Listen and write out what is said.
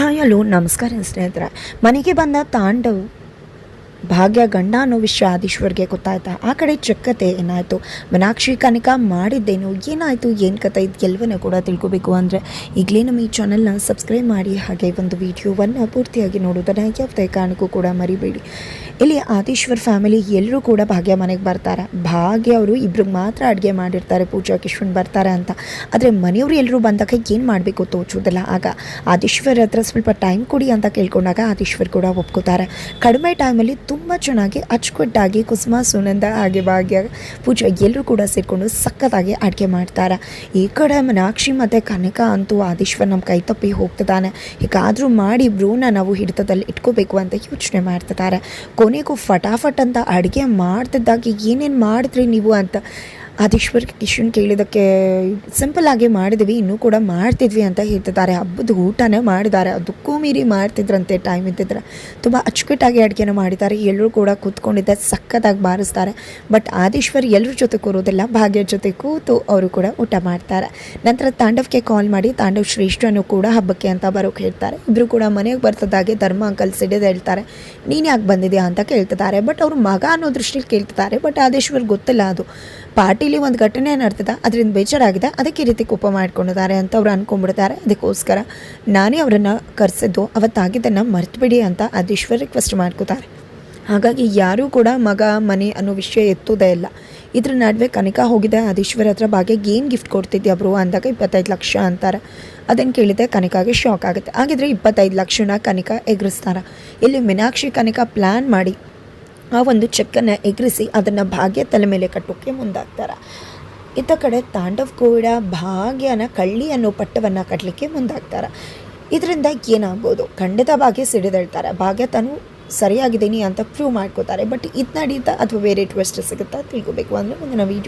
Hi hello ನಮಸ್ಕಾರ ಸ್ನೇಹಿತರೆ. ಮನೆಗೆ ಬಂದ ತಾಂಡವ್ ಭಾಗ್ಯ ಗಂಡ ಅನ್ನೋ ವಿಷಯ ಆದೀಶ್ವರ್ಗೆ ಗೊತ್ತಾಯ್ತಾ? ಆ ಕಡೆ ಚಕ್ಕತೆ ಏನಾಯಿತು, ಮೀನಾಕ್ಷಿ ಕನಕ ಮಾಡಿದ್ದೇನು, ಏನಾಯಿತು, ಏನು ಕತೆ, ಇದು ಎಲ್ಲವನ್ನೂ ಕೂಡ ತಿಳ್ಕೊಬೇಕು ಅಂದರೆ ಈಗಲೇ ನಮ್ಮ ಈ ಚಾನಲ್ನ ಸಬ್ಸ್ಕ್ರೈಬ್ ಮಾಡಿ, ಹಾಗೆ ಒಂದು ವಿಡಿಯೋವನ್ನು ಪೂರ್ತಿಯಾಗಿ ನೋಡೋದನ್ನು ಯಾವುದೇ ಕಾರಣಕ್ಕೂ ಕೂಡ ಮರಿಬೇಡಿ. ಇಲ್ಲಿ ಆದೀಶ್ವರ್ ಫ್ಯಾಮಿಲಿ ಎಲ್ಲರೂ ಕೂಡ ಭಾಗ್ಯ ಮನೆಗೆ ಬರ್ತಾರೆ. ಭಾಗ್ಯ ಅವರು ಇಬ್ರಿಗೆ ಮಾತ್ರ ಅಡುಗೆ ಮಾಡಿರ್ತಾರೆ, ಪೂಜಾ ಕಿಶ್ವನ್ ಬರ್ತಾರೆ ಅಂತ. ಆದರೆ ಮನೆಯವರು ಎಲ್ಲರೂ ಬಂದಾಗ ಏನು ಮಾಡಬೇಕು ತೋಚೋದಿಲ್ಲ. ಆಗ ಆದೀಶ್ವರ್ ಹತ್ರ ಸ್ವಲ್ಪ ಟೈಮ್ ಕೊಡಿ ಅಂತ ಕೇಳ್ಕೊಂಡಾಗ ಆದೀಶ್ವರ್ ಕೂಡ ಒಪ್ಕೋತಾರೆ. ಕಡಿಮೆ ಟೈಮಲ್ಲಿ ತುಂಬ ಚೆನ್ನಾಗಿ ಅಚ್ಚುಕಟ್ಟಾಗಿ ಕುಸುಮ, ಸುನಂದ ಹಾಗೆ ಭಾಗ್ಯ, ಪೂಜಾ ಎಲ್ಲರೂ ಕೂಡ ಸೇರಿಕೊಂಡು ಸಖತ್ತಾಗಿ ಅಡುಗೆ ಮಾಡ್ತಾರೆ. ಈ ಕಡೆ ಮೀನಾಕ್ಷಿ ಮತ್ತು ಕನಕ ಅಂತೂ ಆದೀಶ್ವರ್ ನಮ್ಮ ಕೈ ತಪ್ಪಿ ಹೋಗ್ತಿದ್ದಾನೆ. ಹೀಗಾದರೂ ಮಾಡಿ ಬ್ರೂನ ನಾವು ಹಿಡಿತದಲ್ಲಿ ಇಟ್ಕೋಬೇಕು ಅಂತ ಯೋಚನೆ ಮಾಡ್ತಿದ್ದಾರೆ. ಕೊನೆಗೂ ಫಟಾಫಟ್ ಅಂತ ಅಡುಗೆ ಮಾಡ್ತಿದ್ದಾಗ ಏನೇನು ಮಾಡಿದ್ರಿ ನೀವು ಅಂತ ಆದೀಶ್ವರ್ ಕಿಶನ್ ಕೇಳಿದ್ದಕ್ಕೆ ಸಿಂಪಲ್ಲಾಗಿ ಮಾಡಿದ್ವಿ, ಇನ್ನೂ ಕೂಡ ಮಾಡ್ತಿದ್ವಿ ಅಂತ ಹೇಳ್ತಿದ್ದಾರೆ. ಹಬ್ಬದ ಊಟನೇ ಮಾಡಿದ್ದಾರೆ, ಅದಕ್ಕೂ ಮೀರಿ ಮಾಡ್ತಿದ್ರಂತೆ. ಟೈಮ್ ಇದ್ದಿದ್ರೆ ತುಂಬ ಅಚ್ಚುಕಟ್ಟಾಗಿ ಅಡುಗೆನ ಮಾಡಿದ್ದಾರೆ. ಎಲ್ಲರೂ ಕೂಡ ಕೂತ್ಕೊಂಡಿದ್ದೆ ಸಖತ್ತಾಗಿ ಬಾರಿಸ್ತಾರೆ. ಬಟ್ ಆದೀಶ್ವರ್ ಎಲ್ಲರ ಜೊತೆ ಕೂರೋದಿಲ್ಲ, ಭಾಗ್ಯ ಜೊತೆ ಕೂತು ಅವರು ಕೂಡ ಊಟ ಮಾಡ್ತಾರೆ. ನಂತರ ತಾಂಡವ್ಗೆ ಕಾಲ್ ಮಾಡಿ ತಾಂಡವ್ ಶ್ರೇಷ್ಠನೂ ಕೂಡ ಹಬ್ಬಕ್ಕೆ ಅಂತ ಬರೋಕೆ ಹೇಳ್ತಾರೆ. ಇಬ್ಬರು ಕೂಡ ಮನೆಗೆ ಬರ್ತಿದ್ದಾಗೆ ಧರ್ಮ ಅಂಕಲ್ ಸಿಡಿದು ಹೇಳ್ತಾರೆ, ನೀನು ಯಾಕೆ ಬಂದಿದ್ಯಾ ಅಂತ ಕೇಳ್ತಿದ್ದಾರೆ. ಬಟ್ ಅವ್ರ ಮಗ ಅನ್ನೋ ದೃಷ್ಟಿಲಿ ಕೇಳ್ತಿದ್ದಾರೆ. ಬಟ್ ಆದೀಶ್ವರ್ ಗೊತ್ತಿಲ್ಲ, ಅದು ಪಾರ್ಟಿಲಿ ಒಂದು ಘಟನೆ ನಡ್ತದೆ, ಅದರಿಂದ ಬೇಜಾರಾಗಿದೆ, ಅದಕ್ಕೆ ಈ ರೀತಿ ಕೋಪ ಮಾಡ್ಕೊಂಡಿದ್ದಾರೆ ಅಂತ ಅವ್ರು ಅಂದ್ಕೊಂಡ್ಬಿಡ್ತಾರೆ. ಅದಕ್ಕೋಸ್ಕರ ನಾನೇ ಅವರನ್ನು ಕರೆಸಿದ್ದು, ಅವತ್ತಾಗಿದ್ದನ್ನು ಮರ್ತುಬಿಡಿ ಅಂತ ಆದೀಶ್ವರ್ ರಿಕ್ವೆಸ್ಟ್ ಮಾಡ್ಕೋತಾರೆ. ಹಾಗಾಗಿ ಯಾರೂ ಕೂಡ ಮಗ ಮನೆ ಅನ್ನೋ ವಿಷಯ ಎತ್ತೋದೇ ಇಲ್ಲ. ಇದ್ರ ನಡುವೆ ಕನಕ ಹೋಗಿದೆ ಆದೀಶ್ವರ್ ಹತ್ರ, ಭಾಗ್ಯಗೆ ಏನು ಗಿಫ್ಟ್ ಕೊಡ್ತಿದ್ಯಾ ಬ್ರೋ ಅಂದಾಗ 25 ಲಕ್ಷ ಅಂತಾರೆ. ಅದನ್ನು ಕೇಳಿದೆ ಕನಕಾಗೆ ಶಾಕ್ ಆಗುತ್ತೆ. ಹಾಗಿದ್ರೆ 25 ಲಕ್ಷನ ಕನಕ ಎಗರಿಸ್ತಾರೆ. ಇಲ್ಲಿ ಮೀನಾಕ್ಷಿ ಕನಕ ಪ್ಲ್ಯಾನ್ ಮಾಡಿ ಆ ಒಂದು ಚೆಕ್ಕನ್ನು ಎಗರಿಸಿ ಅದನ್ನು ಭಾಗ್ಯ ತಲೆ ಮೇಲೆ ಕಟ್ಟೋಕ್ಕೆ ಮುಂದಾಗ್ತಾರೆ. ಇತ್ತ ಕಡೆ ತಾಂಡವ್ ಕೂಡ ಭಾಗ್ಯನ ಕಳ್ಳಿ ಅನ್ನೋ ಪಟ್ಟವನ್ನು ಕಟ್ಟಲಿಕ್ಕೆ ಮುಂದಾಗ್ತಾರೆ. ಇದರಿಂದ ಏನಾಗ್ಬೋದು, ಖಂಡಿತ ಭಾಗ್ಯ ಸಿಡಿದೇಳ್ತಾರೆ. ಭಾಗ್ಯ ತಾನು ಸರಿಯಾಗಿದ್ದೀನಿ ಅಂತ ಪ್ರೂವ್ ಮಾಡ್ಕೋತಾರೆ. ಬಟ್ ಇದು ನಡೀತಾ ಅಥವಾ ಬೇರೆ ಟ್ವಿಸ್ಟ್ ಸಿಗುತ್ತಾ ತಿಳ್ಕೊಬೇಕು ಅಂದರೆ ಮುಂದಿನ ವೀಡಿಯೋ